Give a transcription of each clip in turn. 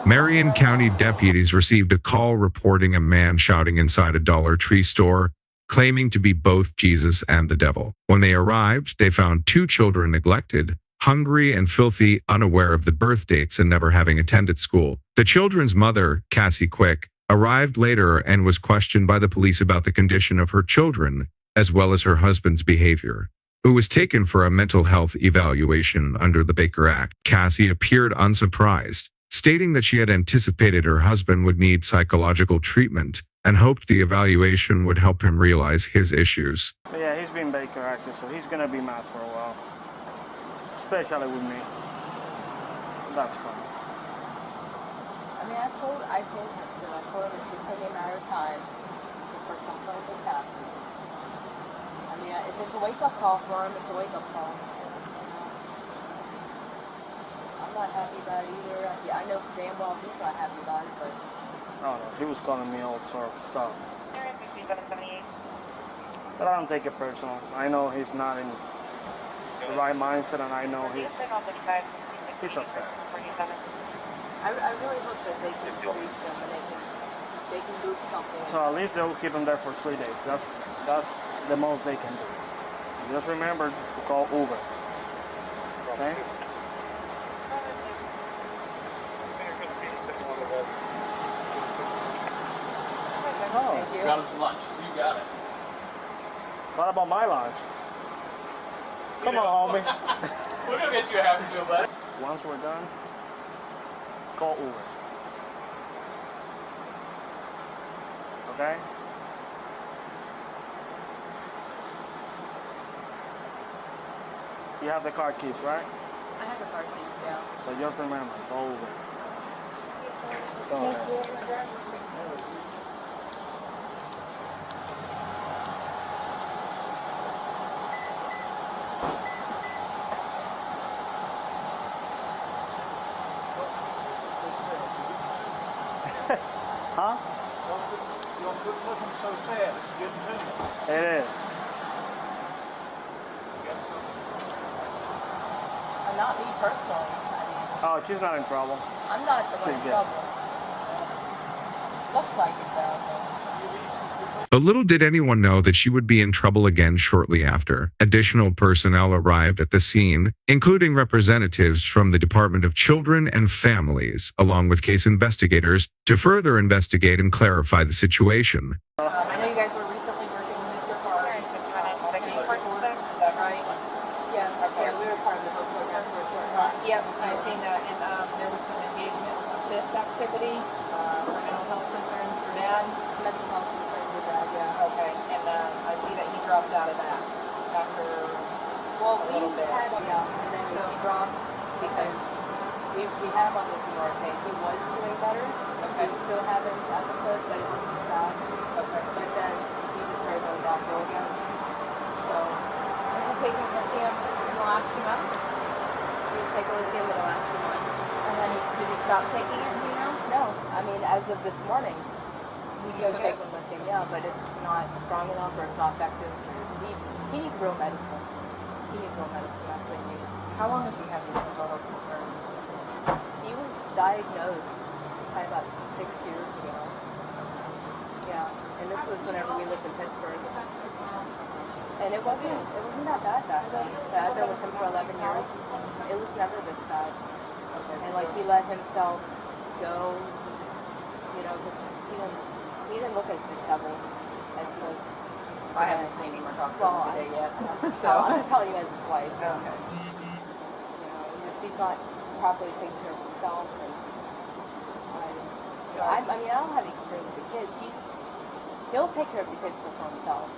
Marion County deputies received a call reporting a man shouting inside a Dollar Tree store, claiming to be both Jesus and the devil. When they arrived, they found two children neglected, hungry and filthy, unaware of the birth dates and never having attended school. The children's mother, Cassie Quick, arrived later and was questioned by the police about the condition of her children, as well as her husband's behavior, who was taken for a mental health evaluation under the Baker Act. Cassie appeared unsurprised, stating that she had anticipated her husband would need psychological treatment and hoped the evaluation would help him realize his issues. But yeah, he's been Baker active, so he's gonna be mad for a while. Especially with me. That's fine. I mean, I told him to. I told him it's just gonna be a matter of time before something like this happens. I mean, if it's a wake-up call for him, it's a wake-up call. I'm not happy about it either. I know damn well he's not happy about it, but... Oh no, he was calling me all sort of stuff. But I don't take it personal. I know he's not in the right mindset, and I know he's upset. I really hope that they can reach him and they can move something. So at least they'll keep him there for 3 days. That's the most they can do. Just remember to call Uber. Okay? Oh, Thank you. Got him some lunch. You got it. what about my lunch? Come on, homie. We're gonna get you a happy meal, bud. Once we're done, call Uber. Okay? You have the car keys, right? I have the car keys, yeah. So just remember, call Uber. Go ahead. Huh? Don't look looking so sad. It's getting to me. It is. Not me personally. I mean, Oh, she's not in trouble. I'm not the one She's in good. trouble. Looks like it though. But little did anyone know that she would be in trouble again shortly after. Additional personnel arrived at the scene, including representatives from the Department of Children and Families, along with case investigators, to further investigate and clarify the situation. I know you guys were recently working with Mr. Carr. Is that right? Yes. Okay. Yeah, we were part of the whole program for a short time. Yep, I seen that, and there was some engagement with some this activity for mental health concerns for Dad. Mental health concerns with that, yeah. Okay, and I see that he dropped out of that after Well, a little bit. and then so he dropped because we had him on the Norte. He was doing better. Okay. He was still having episodes, but it wasn't as bad. Okay. But then he just started going downhill again. So Was he taking lithium in the last 2 months? he was taking lithium in the last 2 months. And then did he stop taking it? Do you know? No, I mean, as of this morning, he was took it? taking lithium, yeah, but it's not strong enough or it's not effective. He needs real medicine. He needs real medicine, that's what he needs. How long has he had these mental health concerns? He was diagnosed probably about 6 years ago. Yeah, and this was whenever we lived in Pittsburgh. And it wasn't that bad back then. I've been with him for 11 years. It was never this bad. And like he let himself go, he just, because he didn't look as disheveled as he was. I haven't seen him or talked to Well, him today yet. So I'm just telling you as his wife. Okay. He's not properly taking care of himself. And I mean, I don't have any concern with the kids. He'll take care of the kids for himself.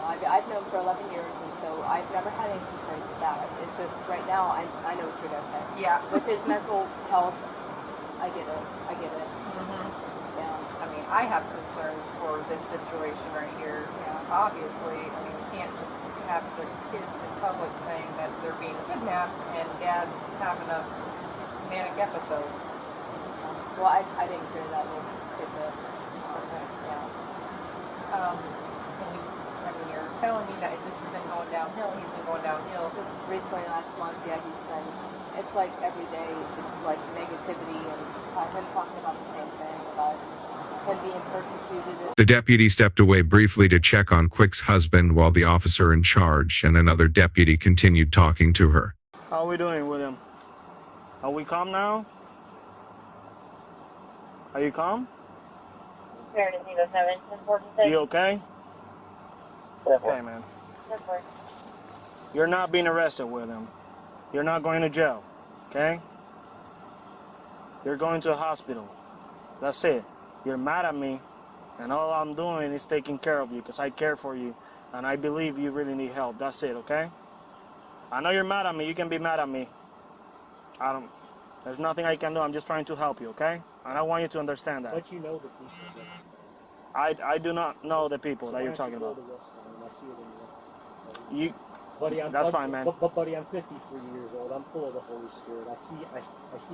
I've known him for 11 years, and so I've never had any concerns with that. It's just right now, I know what you're gonna say. Yeah. With his mental health, I get it. Mm-hmm. Yeah. I mean, I have concerns for this situation right here. Yeah. Obviously, I mean, you can't just have the kids in public saying that they're being kidnapped and Dad's having a manic episode. Well, I didn't hear that little tidbit. Okay. Yeah. And you're telling me that this has been going downhill. He's been going downhill. Just recently, last month, yeah, it's like every day, it's like negativity and him talking about the same thing, about him being persecuted. The deputy stepped away briefly to check on Quick's husband while the officer in charge and another deputy continued talking to her. How are we doing with him? Are we calm now? Are you calm? You okay? Okay, man. You're not being arrested with him. You're not going to jail, okay? You're going to a hospital. That's it. You're mad at me, and all I'm doing is taking care of you because I care for you, and I believe you really need help. That's it, okay? I know you're mad at me. You can be mad at me. There's nothing I can do. I'm just trying to help you, okay? And I want you to understand that. But you know the people. I do not know the people that you're talking about. Buddy, That's fine, man. But buddy, I'm 53 years old. I'm full of the Holy Spirit. I see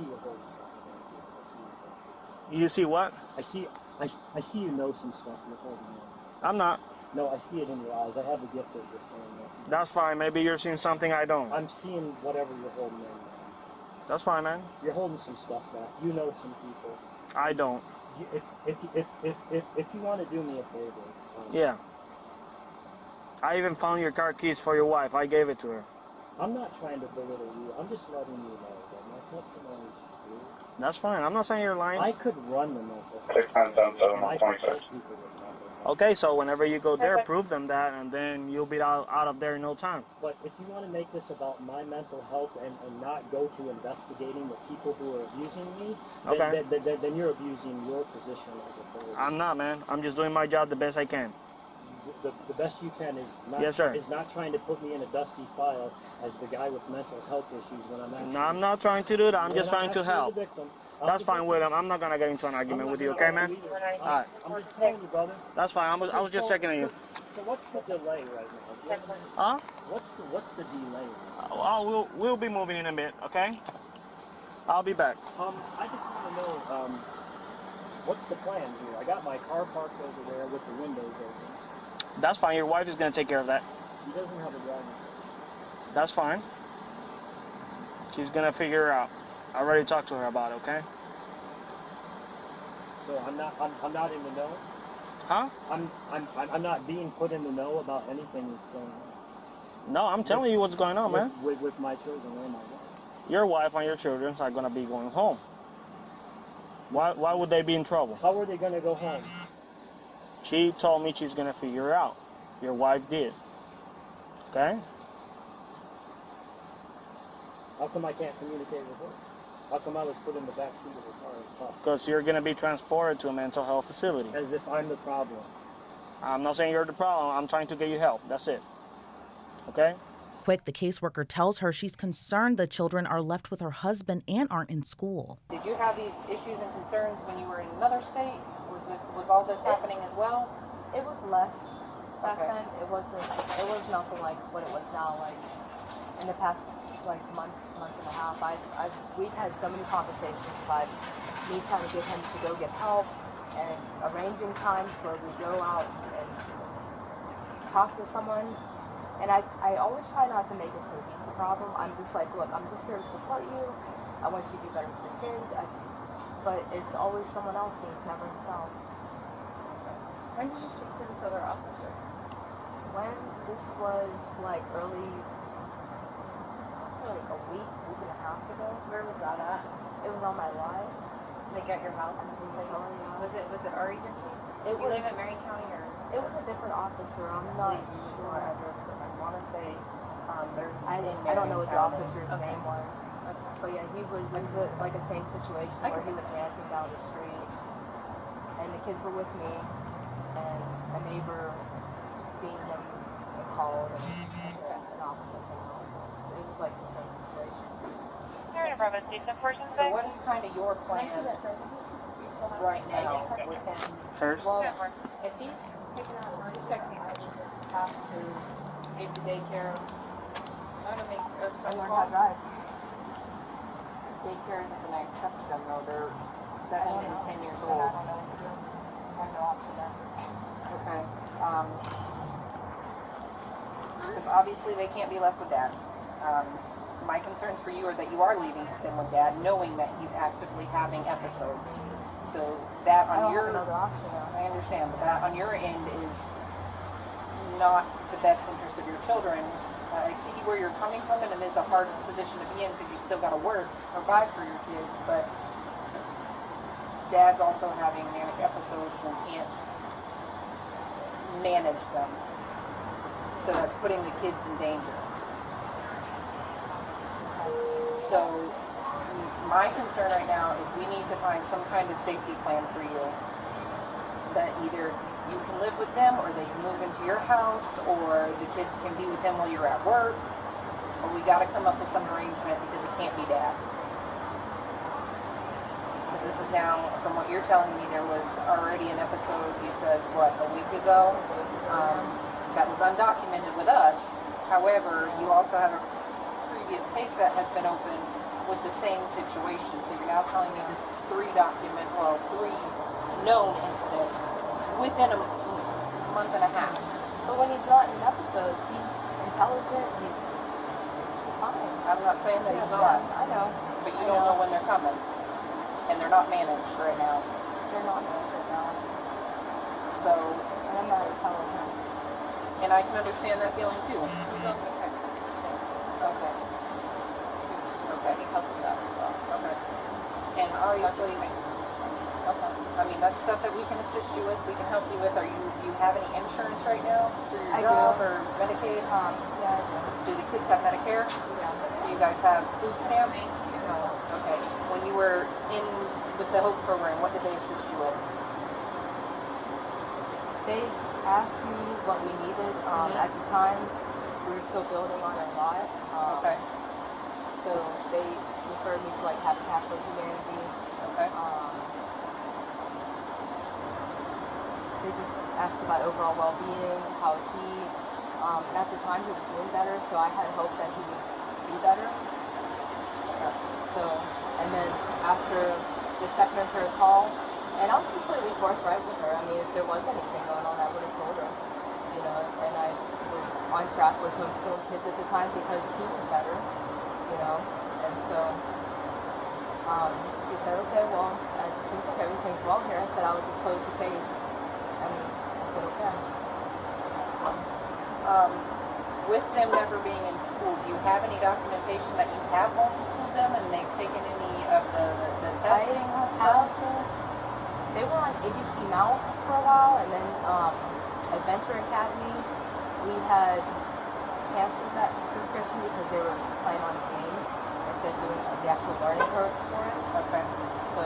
your Holy Spirit. You see what? I see you know some stuff in the Holy Spirit. I'm not. No, I see it in your eyes. I have the gift of discernment. That's fine. Maybe you're seeing something I don't. I'm seeing whatever you're holding in. That's fine, man. You're holding some stuff back. You know some people. I don't. If you want to do me a favor. Yeah. I even found your car keys for your wife. I gave it to her. I'm not trying to belittle you. I'm just letting you know that my testimony is true. That's fine. I'm not saying you're lying. I could run the mental health. I could help people with mental health. Okay, so whenever you go there, prove them that, and then you'll be out of there in no time. But if you want to make this about my mental health and not go to investigating the people who are abusing me, Okay. then you're abusing your position as authority. I'm not, man. I'm just doing my job the best I can. The best you can is not, Yes, sir. is not trying to put me in a dusty file as the guy with mental health issues when I'm actually... No, I'm not trying to do that. I'm just trying to help. The victim. That's fine with him. I'm not gonna get into an argument with you, okay, man? All right. I'm just telling you, brother. That's fine. I was just checking on you. So what's the delay right now? Huh? What's the delay? We'll be moving in a bit, okay? I'll be back. I just want to know, what's the plan here? I got my car parked over there with the windows open. That's fine. Your wife is gonna take care of that. She doesn't have a driving. That's fine. She's gonna figure it out. I already talked to her about it, okay? So I'm not in the know. Huh? I'm not being put in the know about anything that's going on. No, I'm telling you what's going on, man. With my children and my wife. Your wife and your children are gonna be going home. Why would they be in trouble? How are they gonna go home? She told me she's gonna figure it out. Your wife did. Okay? How come I can't communicate with her? How come I was put in the back seat of the car and talk? Because you're gonna be transported to a mental health facility. As if I'm the problem. I'm not saying you're the problem. I'm trying to get you help. That's it. Okay? Quick, the caseworker tells her she's concerned the children are left with her husband and aren't in school. Did you have these issues and concerns when you were in another state? Was all this happening as well? It was less back Okay. then. It was nothing like what it was now. Like in the past month and a half, we've had so many conversations about me trying to get him to go get help and arranging times where we go out and talk to someone. And I always try not to make it so he's the problem. I'm just like, look, I'm just here to support you. I want you to be better for the kids. But it's always someone else and it's never himself. When did you speak to this other officer? When this was like early, I say like a week and a half ago. Where was that at? It was on my live. Like at your house? Was it our agency? It You was. live in Marion County or? It was a different officer. I'm not Your sure. address, but I want to say there's. I don't know what the officer's Okay. name was. But yeah, it was like the same situation where he was ranting down the street, and the kids were with me, and a neighbor seen him and called, and an officer came out. So it was like the same situation. So what is kind of your plan right now with him? Hers? Well, if he's taking out, just text me. I should just have to give the daycare. I'm gonna make a I phone learned how to call. drive. Daycare isn't gonna accept them though. They're 7 and 10 years I don't old. know what to do. I have no option there. Okay. Because obviously they can't be left with dad. my concerns for you are that you are leaving him with dad, knowing that he's actively having episodes. So that I on don't your, have another option now. I understand, but that on your end is not the best interest of your children. I see where you're coming from, and it is a hard position to be in because you still got to work to provide for your kids, but dad's also having manic episodes and can't manage them. So that's putting the kids in danger. So my concern right now is we need to find some kind of safety plan for you that either you can live with them, or they can move into your house, or the kids can be with them while you're at work, or we got to come up with some arrangement because it can't be dad. Because this is now, from what you're telling me, there was already an episode, you said, what, a week ago, that was undocumented with us. However, you also have a previous case that has been opened with the same situation. So you're now telling me this is three known incidents within a month and a half. But when he's not in episodes, he's intelligent, he's fine. I'm not saying that he's Yeah, not, I know. but you don't know when they're coming. And they're not managed right now. They're not managed right now. So, And I'm mad as hell at him. and I can understand that feeling too. He's also pregnant, so Okay. I need help with that as well. Okay. And obviously, okay. I mean, that's stuff that we can assist you with. We can help you with. Do you have any insurance right now through your I job do. or Medicaid? Yeah, I do. Do the kids have Medicare? Yeah. Do you guys have food stamps? No. Okay. When you were in with the HOPE program, what did they assist you with? They asked me what we needed. At the time, we were still building on our lot. Okay. So they referred me to like Habitat for Humanity. Okay. They just asked about overall well-being, how's he, and at the time he was doing better, so I had hope that he would be better. So, and then after the second or third call, and I was completely forthright with her. I mean, if there was anything going on, I would have told her, you know, and I was on track with homeschooling kids at the time because he was better, you know, and so she said, okay, well, it seems like everything's well here. I said I would just close the case. I said, okay. With them never being in school, do you have any documentation that you have homeschooled them and they've taken any of the testing? They were on ABC Mouse for a while, and then Adventure Academy, we had canceled that subscription because they were just playing on games instead of doing the actual learning curves for it. Okay. So,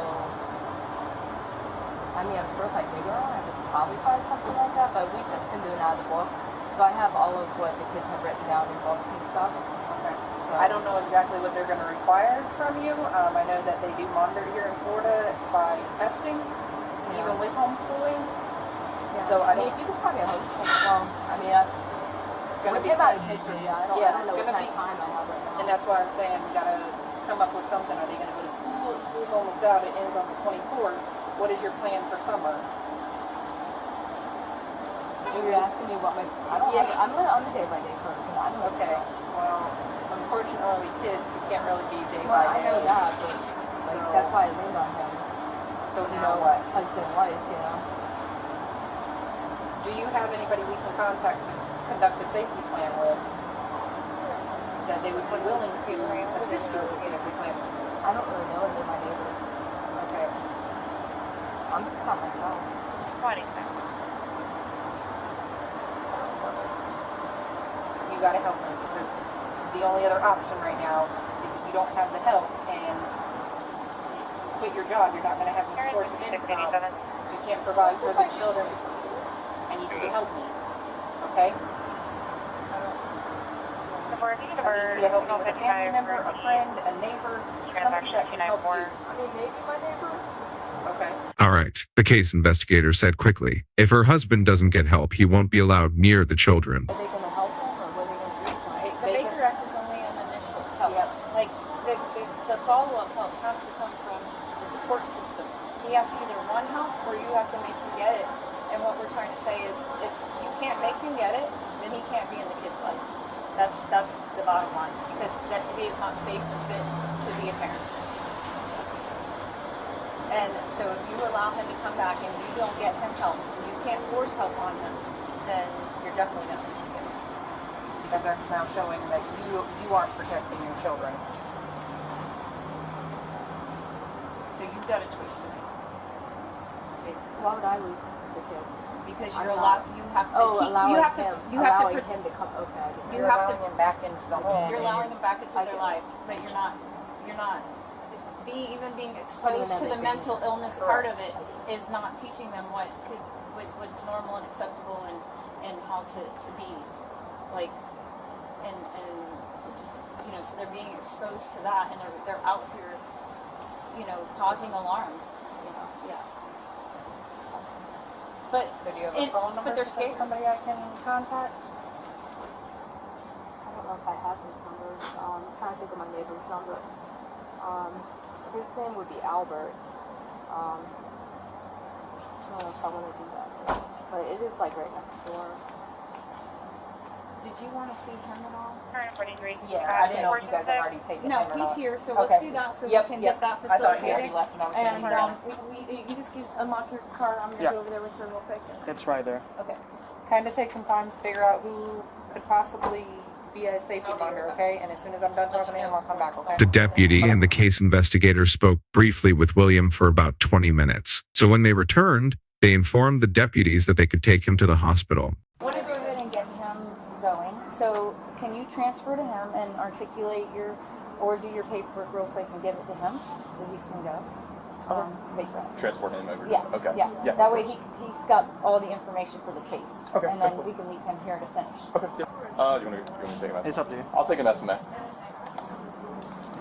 I mean, I'm sure if I dig around, I could probably find something like that, but we've just been doing it out of the book. So I have all of what the kids have written down in books and stuff. Okay. So I don't know exactly what they're going to require from you. I know that they do monitor here in Florida by testing, even with homeschooling. Yeah. So I mean, don't. if you could find me a homeschool, well, I mean, It's going to with be him out of picture, yeah, I don't it's know what gonna kind be- of time I have right now. And that's why I'm saying we got to come up with something. Are they going to go to school? School's almost out. It ends on the 24th. What is your plan for summer? You're asking me what my, I don't Yeah. I'm a day-by-day person. I don't Okay. know. Well, unfortunately, with kids, you can't really be day Well, by I day. know that, but like, So- that's why I leaned on him. So You now know, what? husband and wife, you know. Do you have anybody we can contact to conduct a safety plan with? That they would be willing to assist you with a safety plan? I don't really know any of my neighbors. Okay. I'm just by myself. Bodycam. You got to help me because the only other option right now is if you don't have the help and quit your job, you're not going to have any source of income. You can't provide for the children. I need you to help me. Okay? I need you to help me with a family member, a friend, a neighbor, somebody that can help you. I mean, maybe my neighbor. Okay. All right, the case investigator said quickly. If her husband doesn't get help, he won't be allowed near the children. Are they going to help him, or what are they going to do? The Baker Act is only an initial help. Yep. Like, the follow-up help has to come from the support system. He has to either want help or you have to make him get it. And what we're trying to say is if you can't make him get it, then he can't be in the kid's life. That's the bottom line, because deputy is not safe or fit to be a parent. And so if you allow him to come back and you don't get him help, and you can't force help on him, then you're definitely not going to get it. Because that's now showing that you aren't protecting your children. So you've got a choice to make. Basically. Why would I lose the kids? Because I'm you're not- allowed, you have to Oh, keep, allowing you have to, him, you have allowing to, him to come. Okay. I didn't you know. have to, Allowing them back into the home. you're allowing them back into I their get it. lives, but you're not, even being exposed to the everything. mental illness part of it is not teaching them what's normal and acceptable and how to be, like, and you know, so they're being exposed to that, and they're out here, you know, causing alarm, you know, yeah. But So do you have a phone number but they're for scared. somebody I can contact? I don't know if I have his number. I'm trying to think of my neighbor's number. His name would be Albert. I don't know if I want to do that, but it is like right next door. Did you want to see him at all? Yeah, I didn't know if you guys had already taken him No, or he's not. here, so Okay. let's do that so we can get that I thought he facilitated. already left and I was going to And leave it on. you just unlock your car. I'm gonna Yeah. go over there with her real quick. It's right there. Okay. Kind of take some time to figure out who could possibly be a safety bonder, okay? And as soon as I'm done talking to him, I'll come back, okay? The deputy and the case investigator spoke briefly with William for about 20 minutes. So when they returned, they informed the deputies that they could take him to the hospital. I want to go ahead and get him going. So can you transfer to him and articulate or do your paperwork real quick and give it to him so he can go? Transport him over? Yeah. Okay. Yeah. Yeah. That way he's got all the information for the case. Okay, And then cool. we can leave him here to finish. Okay. Yeah. You want to take an estimate? It's up to you. I'll take an estimate.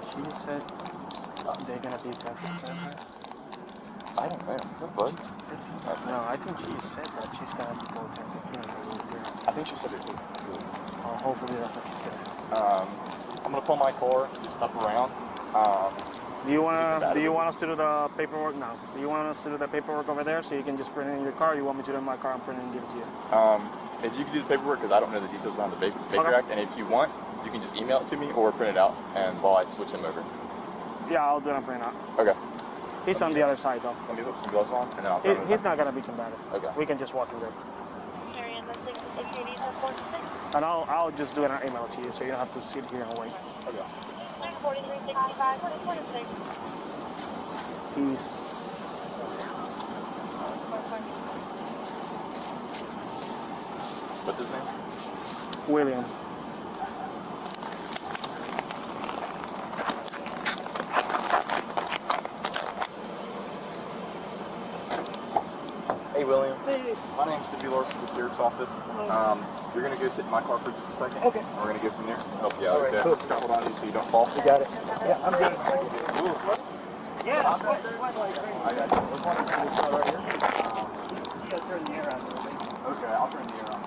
She said they're gonna be confronted. I don't know. Is that bud? No, I think she said that she's gonna be go 10-15. I think she said it was. Hopefully that's what she said. I'm gonna pull my car just up around. Do you want us to do the paperwork? No. Do you want us to do the paperwork over there so you can just print it in your car? Or you want me to do it in my car and print it and give it to you? If you can do the paperwork, because I don't know the details around the Baker Act, and if you want, you can just email it to me or print it out, and while I switch him over. Yeah, I'll do it and print it out. Okay. He's on the other side though. Let me put some gloves on, and then I'll throw He's not gonna be combative. Okay. We can just walk in there. And I'll just do it and email it to you so you don't have to sit here and wait. Okay. He's What's his name? William. Hey, William. Hey. My name's Stevie Larson with the Sheriff's Office. You're going to go sit in my car for just a second. Okay. And we're going to go from there. Help you out, okay? Cool. Hold on to you so you don't fall. You got it. Yeah, I'm good. Yeah. I got you. There's one right here. You gotta turn the air out a little bit. Okay, I'll turn the air on.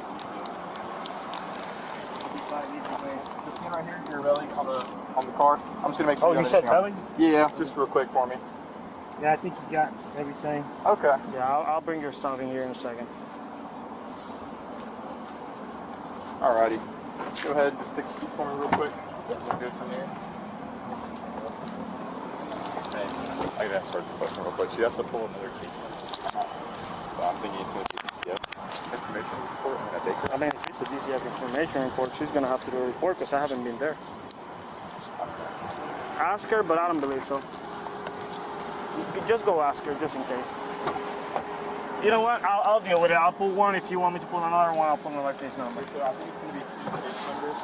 Just stand right here, your belly on the car. I'm just gonna make sure. Oh, you said belly? Yeah, just real quick for me. Yeah, I think you got everything. Okay. Yeah, I'll bring your stuff in here in a second. Alrighty. Go ahead, just take a seat for me real quick. We're good from there. Hey, I gotta start the question real quick. She has to pull another case. So I'm thinking it's gonna be DCF information report and a Baker. I mean, if it's a DCF information report, she's gonna have to do a report because I haven't been there. Ask her, but I don't believe so. You could just go ask her, just in case. You know what? I'll deal with it. I'll pull one. If you want me to pull another one, I'll pull another case number. So I think it's gonna be 2 case numbers.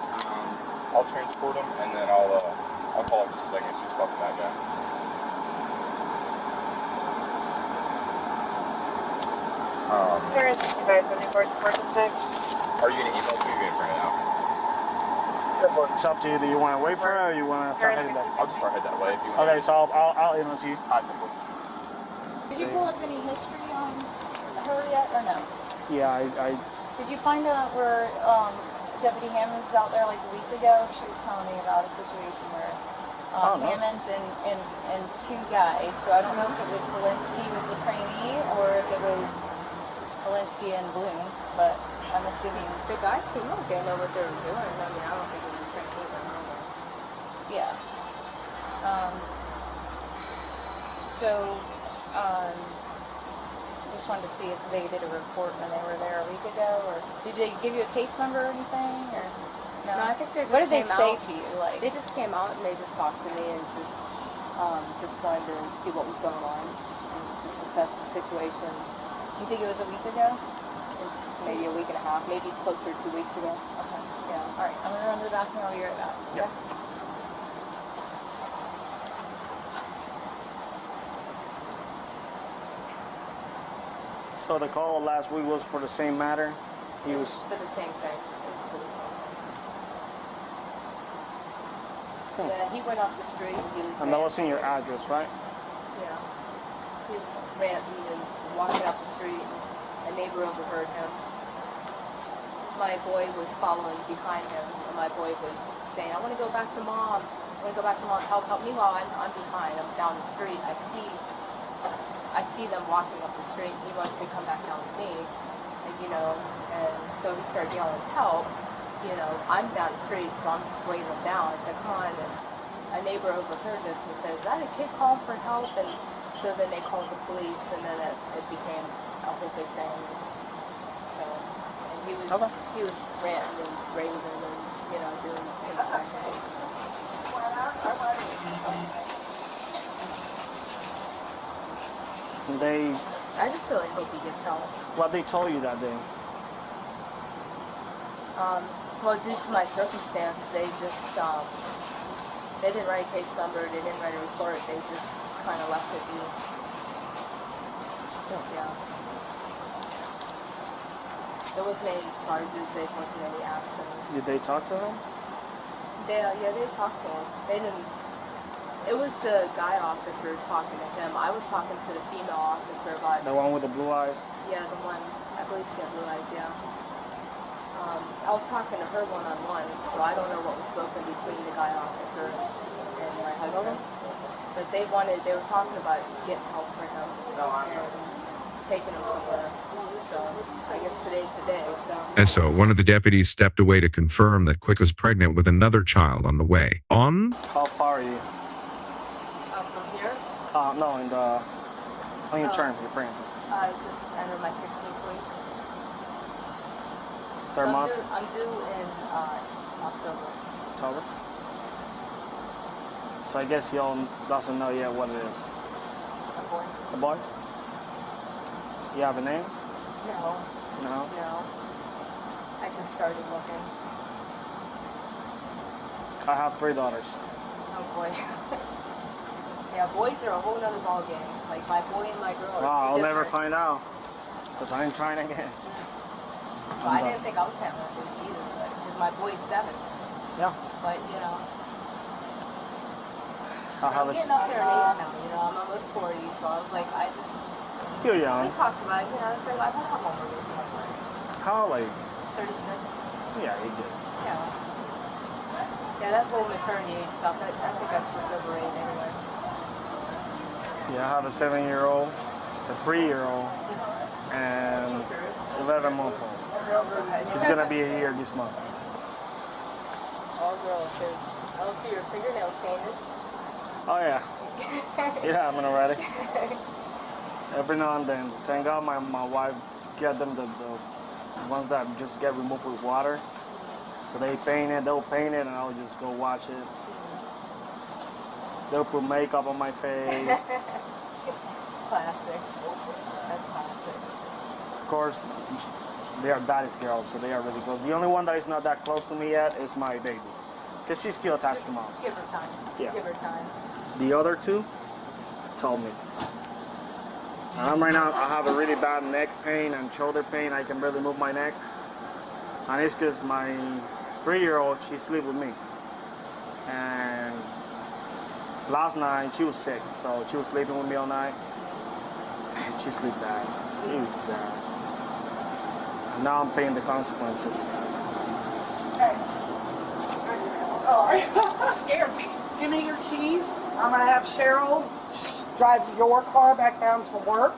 I'll transport them and then I'll call her just a second. She's talking to that guy. Sir, is you guys looking for person 6? Are you gonna email it or are you gonna print it out? It's up to you. Do you want to wait for her or you want to start heading back? I'll just start head that way if you want. Okay, so I'll email it to you. Did you pull up any history on her yet or no? Yeah, I Did you find out where Deputy Hammond was out there like a week ago? She was telling me about a situation where Hammond's and 2 guys. So I don't know if it was Helinski with the trainee or if it was Helinski and Bloom, but I'm assuming. The guys seem like they know what they're doing. I mean, I don't think it was trained either. Yeah. So, just wanted to see if they did a report when they were there a week ago, or did they give you a case number or anything, or no? No, I think they just What did they came say out. to you? Like, They just came out and they just talked to me and just wanted to see what was going on and just assess the situation. you think it was a week ago? It's maybe a week and a half, maybe closer to 2 weeks ago. Okay. Yeah. All right. I'm gonna run to the bathroom. I'll be right back. Yeah. So the call last week was for the same matter. He was. For the same thing. It's for the same thing. Yeah, he went up the street. He was And that was in your address, right? Yeah. He was ranting and walking up the street, and a neighbor overheard him. My boy was following behind him, and my boy was saying, I want to go back to mom. I want to go back to mom. Help me. Meanwhile, I'm behind. I'm down the street. I see them walking up the street. He wants to come back down with me, and so he started yelling, help. I'm down the street, so I'm just waving him down. I said, come on. And a neighbor overheard this and said, is that a kid calling for help? And so then they called the police, and then it became a whole big thing. So, and he was ranting and raving and, doing his thing. I just really hope he gets help. What they told you that day? Well, due to my circumstance, they just, they didn't write a case number, they didn't write a report, they just kind of left it be. Yeah. There wasn't any charges, there wasn't any action. Did they talk to him? They talked to him. They didn't. It was the guy officers talking to him. I was talking to the female officer, but The one with the blue eyes? yeah, the one, I believe she had blue eyes, yeah. I was talking to her one-on-one, so I don't know what was spoken between the guy officer and my husband. But they were talking about getting help for him and taking him somewhere. So I guess today's the day, so. And so one of the deputies stepped away to confirm that Quick was pregnant with another child on the way. On How far are you? From here, No, in the. On your term, you're pregnant. I just entered my 16th week. Third So month? I'm due in October. October? So I guess y'all doesn't know yet what it is. A boy? A boy? Do you have a name? No. No? No. I just started looking. I have 3 daughters. Oh boy. Yeah, boys are a whole nother ballgame. Like my boy and my girl are Wow, I'll two never different. find out. Because I ain't trying again. Well, I didn't think I was gonna have a baby either, because my boy's 7. Yeah. But I'll have I'm a. getting up there in age now. I'm almost 40, so I was like, Still we young. talked about it. I said, I don't have one more baby. How old are you? 36. Yeah, you did. Yeah. Yeah, that whole maternity age stuff, I think that's just overrated anyway. Yeah, I have a 7-year-old, a 3-year-old, and 11-month-old. She's gonna be a year this month. All girls, so I don't see your fingernails painted. Oh yeah. Yeah, I'm already. Every now and then. Thank God my wife get them the ones that just get removed with water. So they'll paint it, and I'll just go watch it. They'll put makeup on my face. Classic. That's classic. Of course, they are daddy's girls, so they are really close. The only one that is not that close to me yet is my baby. Because she's still attached to mom. Give her time. Yeah. Give her time. The other 2 told me. Right now, I have a really bad neck pain and shoulder pain. I can barely move my neck. And it's because my 3-year-old, she sleep with me. And last night, she was sick. So she was sleeping with me all night. And she sleep bad. It was bad. And now I'm paying the consequences. Sorry, scared me. Give me your keys. I'm gonna have Cheryl drive your car back down to work.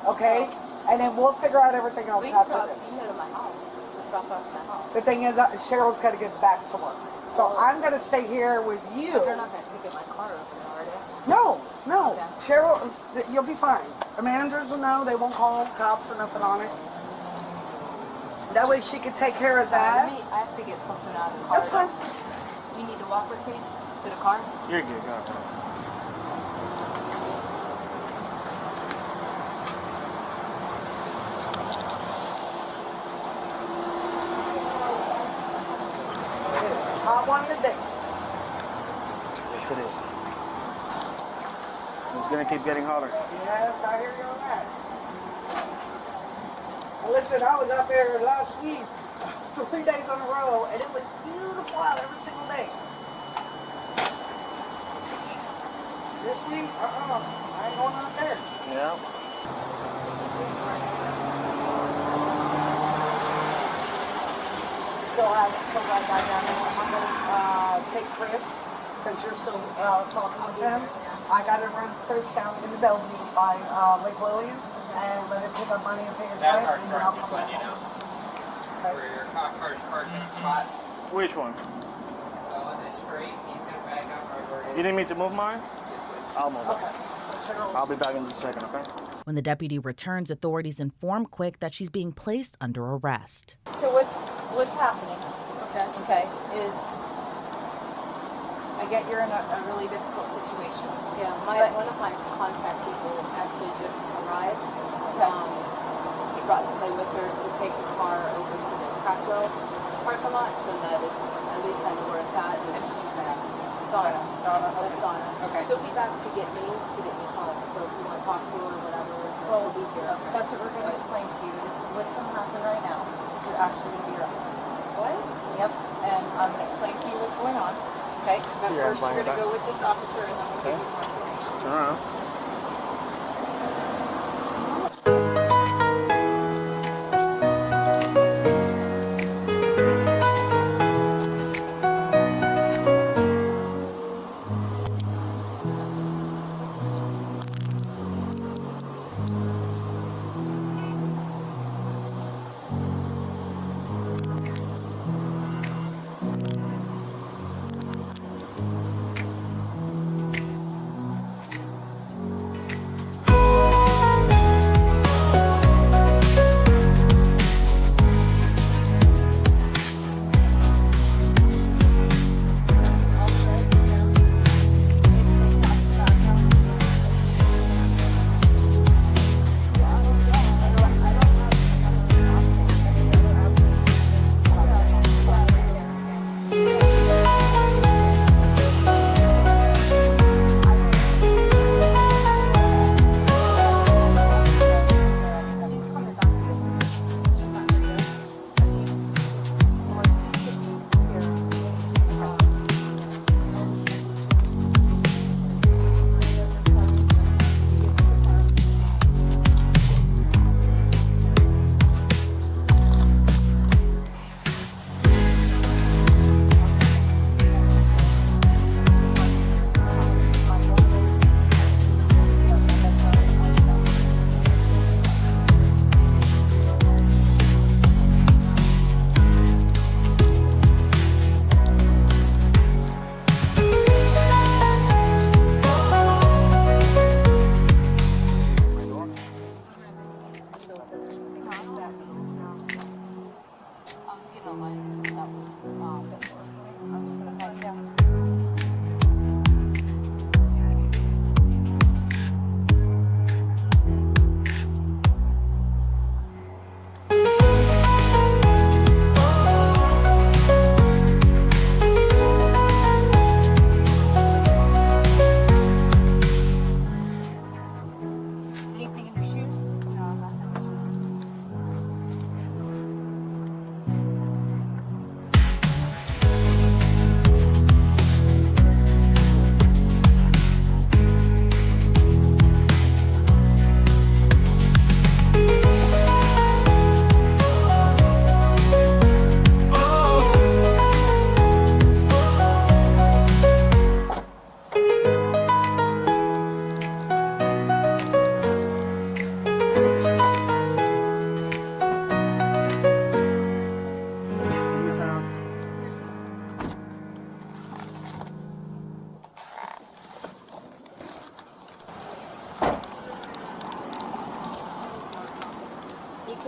Okay? and then we'll figure out everything else We after can this. go to my house. Just drop off at my house. The thing is, Cheryl's got to get back to work. So I'm going to stay here with you. But they're not going to take my car over there, are they? No, no. Okay. Cheryl, you'll be fine. The managers will know. They won't call cops or nothing on it. That way she could take care of that. I have to get something out of the car. That's fine. You need to walk with me to the car? You're good, go ahead. Hot one today. Yes, it is. It's gonna keep getting hotter. Yes, I hear you on that. Listen, I was out there last week, 3 days in a row, and it was beautiful out every single day. This week, I ain't going out there. Yeah. Still right back down there. I'm gonna take Chris, since you're still talking with him. I gotta run Chris down into Bellevue by Lake Lillian and let him pick up money and pay his rent. That's our And then truck, I'll be just set. letting you know. Where your cop car's parked in the spot. Which one? On the street, he's gonna back up right where it You is. need me to move mine? Yes, please. I'll move it. Okay. I'll be back in just a second, okay? When the deputy returns, authorities inform Quick that she's being placed under arrest. So what's happening? Okay, is I get you're in a really difficult situation. Yeah, one of my contact people actually just arrived. She brought somebody with her to take the car over to the Crackwell parking lot so that it's at least I know where it's at. And she's that. Donna. Donna, That's okay. Donna. Okay. She'll be back to get me home. So if you want to talk to her or whatever, Well, she'll be here. that's what we're going to explain to you. Is what's going to happen right now. You're actually going to be arrested. What? Yep. And I'm going to explain to you what's going on. Okay. But Yeah, first, bring you're it going to back. go with this officer, and then we'll give you more information. Turn around.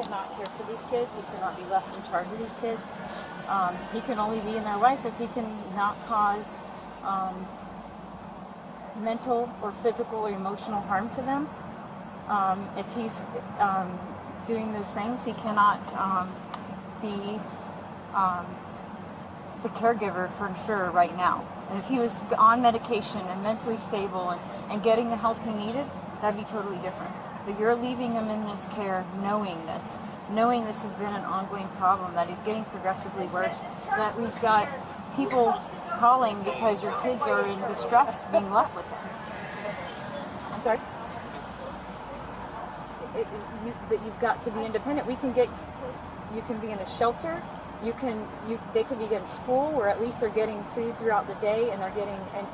cannot care for these kids. He cannot be left in charge of these kids. He can only be in their life if he can not cause mental or physical or emotional harm to them. If he's doing those things, he cannot be the caregiver for sure right now. And if he was on medication and mentally stable and getting the help he needed, that'd be totally different. But you're leaving him in this care knowing this has been an ongoing problem, that he's getting progressively worse, that we've got people calling because your kids are in distress being left with him. I'm sorry? But you've got to be independent. You can be in a shelter. They could be in school where at least they're getting food throughout the day, and they're getting and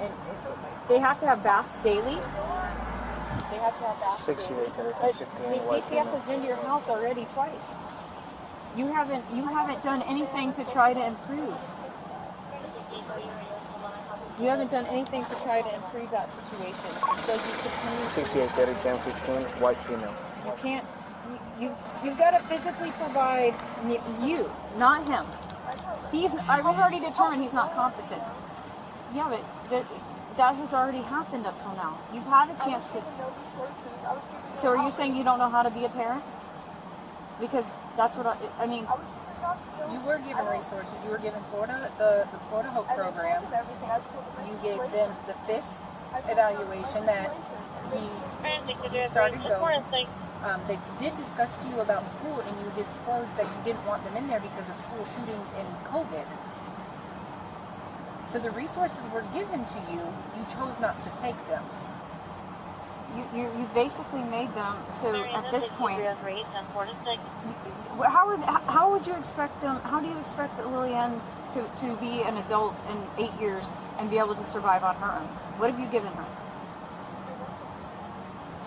they have to have baths daily. They have to have baths 68 daily. to 15 white DCF has been to your house already twice. You haven't done anything to try to improve. You haven't done anything to try to improve that situation. So you continue. 68 30 10 15 white female. You can't. You've got to physically provide you, not him. We've already determined he's not competent. Yeah, but that has already happened up till now. You've had a chance to. So are you saying you don't know how to be a parent? Because that's what I mean. You were given resources. You were given the Florida Hope program. You gave them the FISC evaluation that he started going. They did discuss to you about school, and you disclosed that you didn't want them in there because of school shootings and COVID. So the resources were given to you. You chose not to take them. You basically made them, so at this point, how would you expect them, how do you expect Lillian to be an adult in 8 years and be able to survive on her own? What have you given her?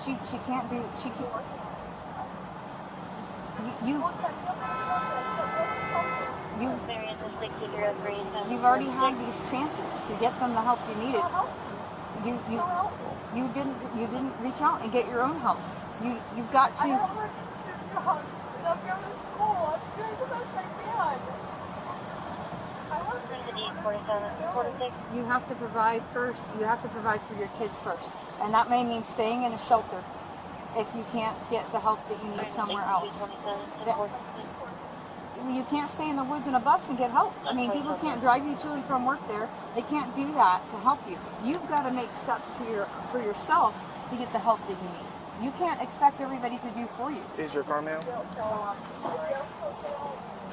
She can't do, you've already had these chances to get them the help you needed. You didn't reach out and get your own help. You've got to. You have to provide first. You have to provide for your kids first, and that may mean staying in a shelter if you can't get the help that you need somewhere else. You can't stay in the woods in a bus and get help. I mean, people can't drive you to and from work there. They can't do that to help you. You've got to make steps for yourself to get the help that you need. You can't expect everybody to do for you. Is your car mail?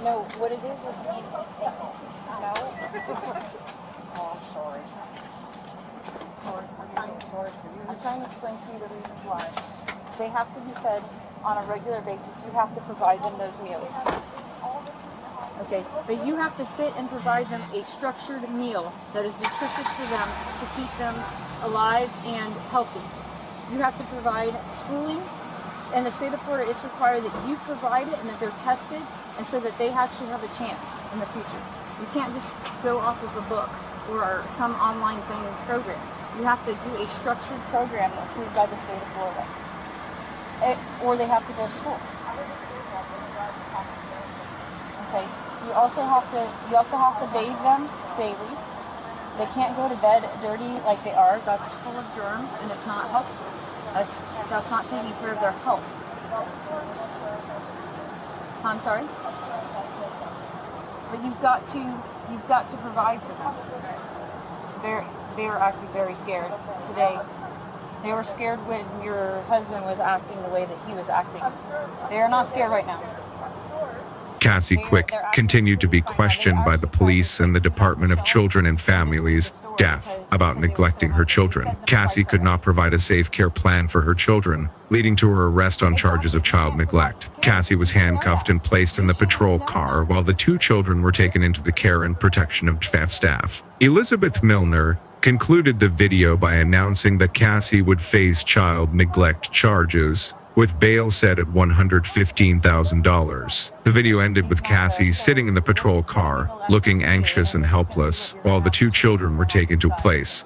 No, what it is no. Oh, I'm sorry. I'm trying to explain to you the reasons why. They have to be fed on a regular basis. You have to provide them those meals. Okay, but you have to sit and provide them a structured meal that is nutritious for them to keep them alive and healthy. You have to provide schooling, and the state of Florida is required that you provide it and that they're tested, and so that they actually have a chance in the future. You can't just go off of a book or some online thing program. You have to do a structured program approved by the state of Florida, or they have to go to school. Okay. You also have to bathe them daily. They can't go to bed dirty like they are. That's full of germs, and it's not helpful. That's not taking care of their health. I'm sorry? But you've got to provide for them. They are acting very scared today. They were scared when your husband was acting the way that he was acting. They are not scared right now. Cassie Quick continued to be questioned by the police and the Department of Children and Families, DAF, about neglecting her children. Cassie could not provide a safe care plan for her children, leading to her arrest on charges of child neglect. Cassie was handcuffed and placed in the patrol car while the two children were taken into the care and protection of DAF staff. Elizabeth Milner concluded the video by announcing that Cassie would face child neglect charges, with bail set at $115,000. The video ended with Cassie sitting in the patrol car, looking anxious and helpless, while the two children were taken to a place